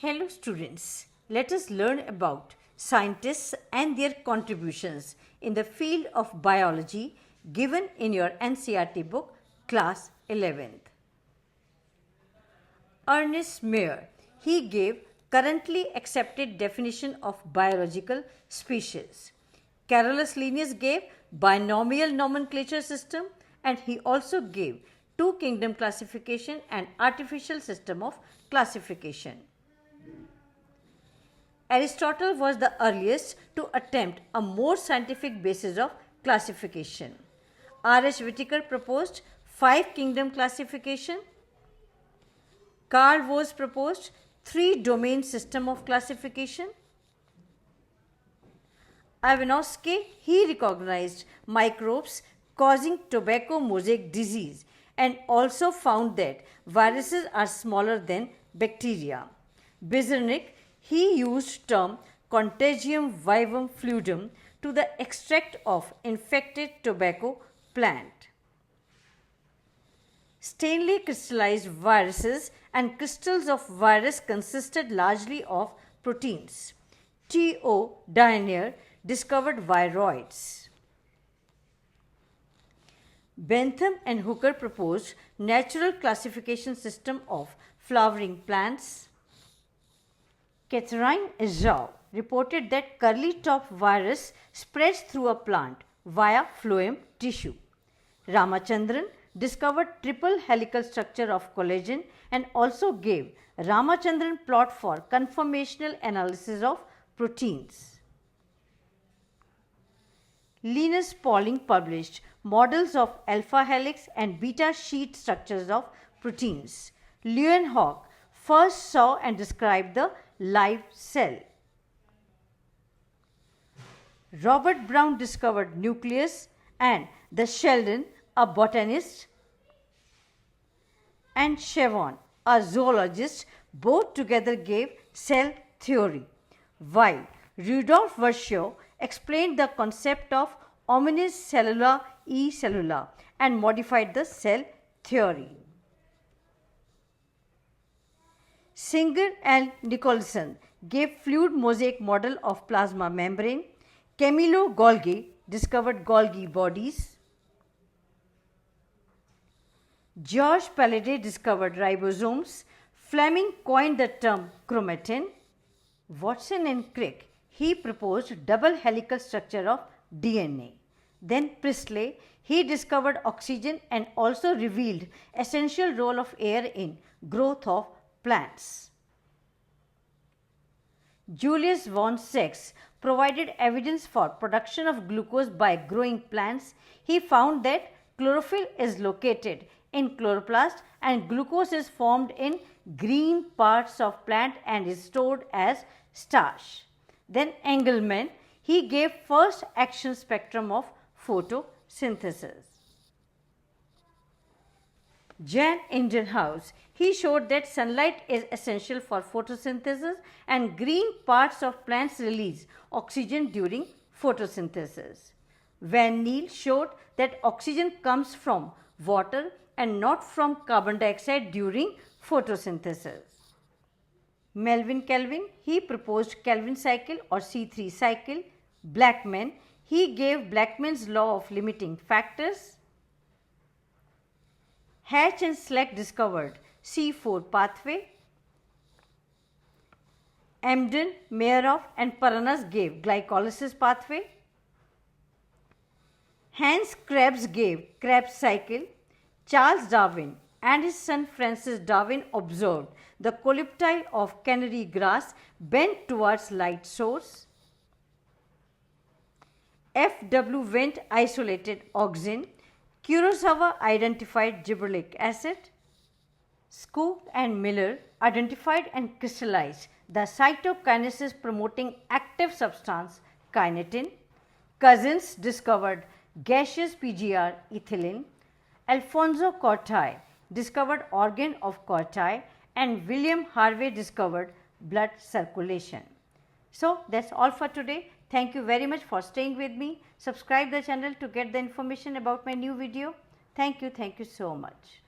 Hello students, let us learn about scientists and their contributions in the field of biology given in your NCERT book class 11th. Ernest Mayr, he gave currently accepted definition of biological species. Carolus Linnaeus gave binomial nomenclature system, and he also gave two kingdom classification and artificial system of classification. Aristotle was the earliest to attempt a more scientific basis of classification. R.H. Whittaker proposed 5 kingdom classification. Carl Woese proposed 3 domain system of classification. Ivanovsky, he recognized microbes causing tobacco mosaic disease and also found that viruses are smaller than bacteria. Bizarnik, he used term Contagium vivum fluidum to the extract of infected tobacco plant. Stanley crystallized viruses, and crystals of virus consisted largely of proteins. T.O. Danier discovered viroids. Bentham and Hooker proposed natural classification system of flowering plants. Catherine Ezhau reported that curly top virus spreads through a plant via phloem tissue. Ramachandran discovered triple helical structure of collagen and also gave Ramachandran plot for conformational analysis of proteins. Linus Pauling published models of alpha helix and beta sheet structures of proteins. Leeuwenhoek first saw and described the live cell. Robert Brown discovered nucleus, and the Sheldon, a botanist, and Chevon, a zoologist, both together gave cell theory, while Rudolf Virchow explained the concept of omnis cellula e cellula and modified the cell theory. Singer and Nicholson gave fluid mosaic model of plasma membrane. Camillo Golgi discovered Golgi bodies. George Palade discovered ribosomes. Fleming coined the term chromatin. Watson and Crick, he proposed double helical structure of DNA. Then Priestley, he discovered oxygen and also revealed essential role of air in growth of plants. Julius von Sachs provided evidence for production of glucose by growing plants. He found that chlorophyll is located in chloroplast and glucose is formed in green parts of plant and is stored as starch. Then Engelmann, he gave first action spectrum of photosynthesis. Jan Ingenhousz, he showed that sunlight is essential for photosynthesis and green parts of plants release oxygen during photosynthesis. Van Niel showed that oxygen comes from water and not from carbon dioxide during photosynthesis. Melvin Kelvin, he proposed Kelvin cycle or C3 cycle. Blackman, he gave Blackman's law of limiting factors. Hatch and Slack discovered C4 pathway. Emden, Meyerhoff and Paranas gave glycolysis pathway. Hans Krebs gave Krebs cycle. Charles Darwin and his son Francis Darwin observed the calypti of canary grass bent towards light source. F.W. Wendt isolated auxin. Kurosawa identified gibberellic acid. Skoog and Miller identified and crystallized the cytokinesis promoting active substance kinetin. Cousins discovered gaseous PGR ethylene. Alfonso Cortai discovered organ of Cortai, and William Harvey discovered blood circulation. So that's all for today. Thank you very much for staying with me. Subscribe the channel to get the information about my new video. Thank you so much.